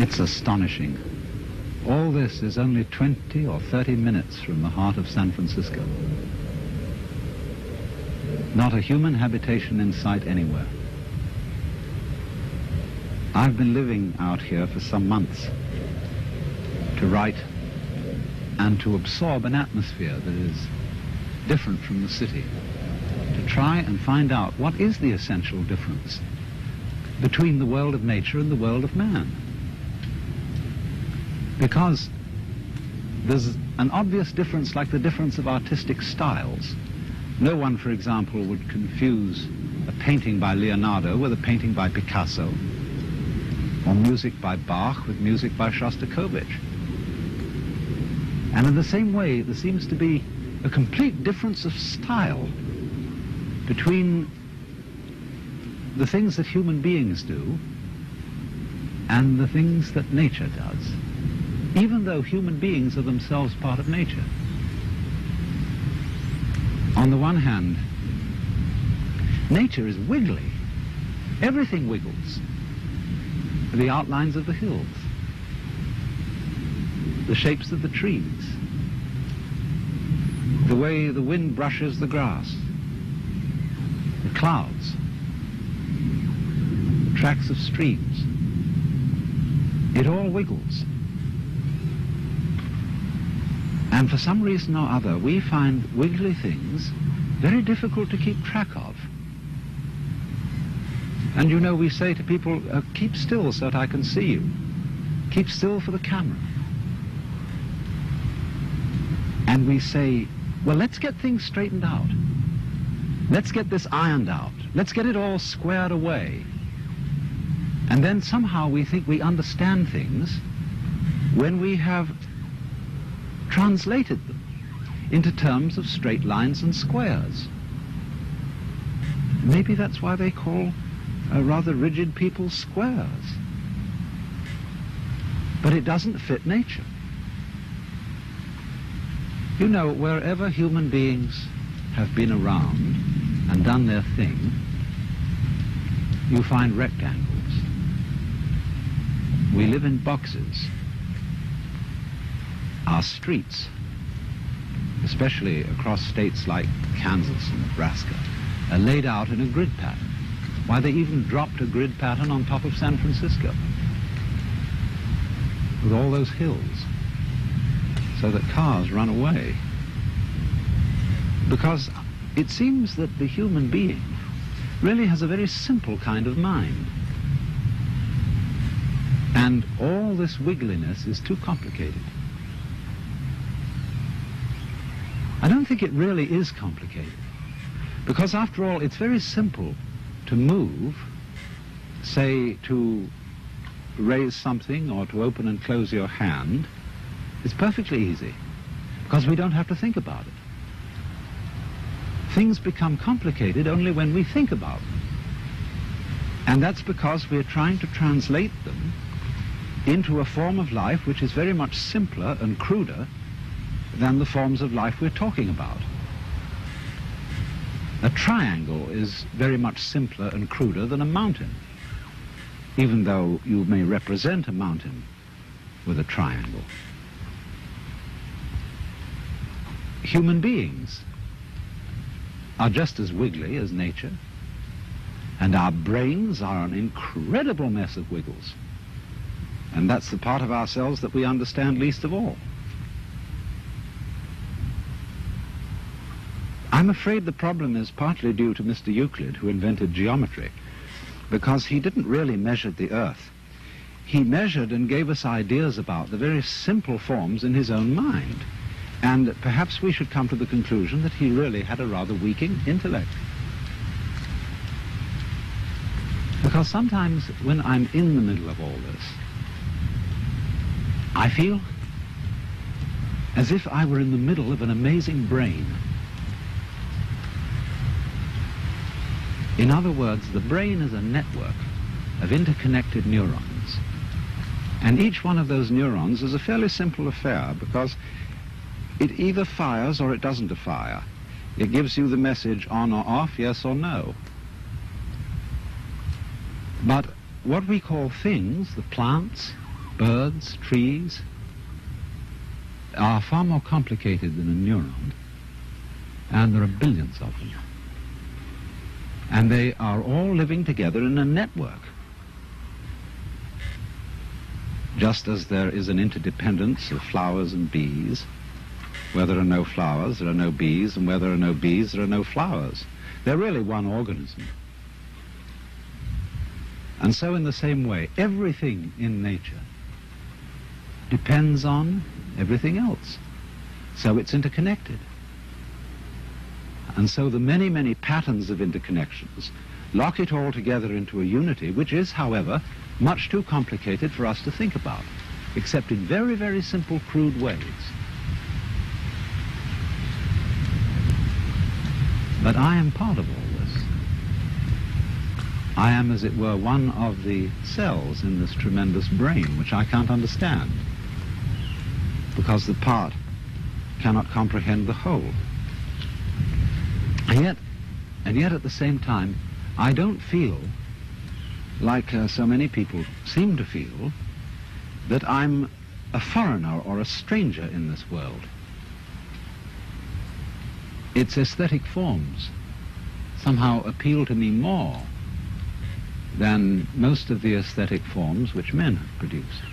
It's astonishing. All this is only 20 or 30 minutes from the heart of San Francisco. Not a human habitation in sight anywhere. I've been living out here for some months to write and to absorb an atmosphere that is different from the city, to try and find out what is the essential difference between the world of nature and the world of man. Because there's an obvious difference, like the difference of artistic styles. No one, for example, would confuse a painting by Leonardo with a painting by Picasso, or music by Bach with music by Shostakovich. And in the same way, there seems to be a complete difference of style between the things that human beings do and the things that nature does, even though human beings are themselves part of nature. On the one hand, nature is wiggly. Everything wiggles. The outlines of the hills, the shapes of the trees, the way the wind brushes the grass, the clouds, the tracks of streams. It all wiggles. And for some reason or other, we find wiggly things very difficult to keep track of. And you know, we say to people, keep still so that I can see you. Keep still for the camera. And we say, well, let's get things straightened out. Let's get this ironed out. Let's get it all squared away. And then somehow we think we understand things when we have translated them into terms of straight lines and squares. Maybe that's why they call rather rigid people squares. But it doesn't fit nature. You know, wherever human beings have been around and done their thing, you find rectangles. We live in boxes. Our streets, especially across states like Kansas and Nebraska, are laid out in a grid pattern. Why, they even dropped a grid pattern on top of San Francisco with all those hills so that cars run away. Because it seems that the human being really has a very simple kind of mind. And all this wiggliness is too complicated. I don't think it really is complicated. Because after all, it's very simple to move, say to raise something or to open and close your hand. It's perfectly easy because we don't have to think about it. Things become complicated only when we think about them. And that's because we're trying to translate them into a form of life which is very much simpler and cruder than the forms of life we're talking about. A triangle is very much simpler and cruder than a mountain, even though you may represent a mountain with a triangle. Human beings are just as wiggly as nature, and our brains are an incredible mess of wiggles. And that's the part of ourselves that we understand least of all. I'm afraid the problem is partly due to Mr. Euclid, who invented geometry, because he didn't really measure the earth. He measured and gave us ideas about the very simple forms in his own mind. And perhaps we should come to the conclusion that he really had a rather weak intellect. Because sometimes when I'm in the middle of all this, I feel as if I were in the middle of an amazing brain. In other words, the brain is a network of interconnected neurons. And each one of those neurons is a fairly simple affair because it either fires or it doesn't fire. It gives you the message on or off, yes or no. But what we call things, the plants, birds, trees, are far more complicated than a neuron, and there are billions of them. And they are all living together in a network. Just as there is an interdependence of flowers and bees, where there are no flowers, there are no bees, and where there are no bees, there are no flowers. They're really one organism. And so in the same way, everything in nature depends on everything else. So it's interconnected. And so the many, many patterns of interconnections lock it all together into a unity, which is, however, much too complicated for us to think about, except in very, very simple, crude ways. But I am part of all this. I am, as it were, one of the cells in this tremendous brain, which I can't understand, because the part cannot comprehend the whole. And yet at the same time, I don't feel, like so many people seem to feel, that I'm a foreigner or a stranger in this world. Its aesthetic forms somehow appeal to me more than most of the aesthetic forms which men have produced.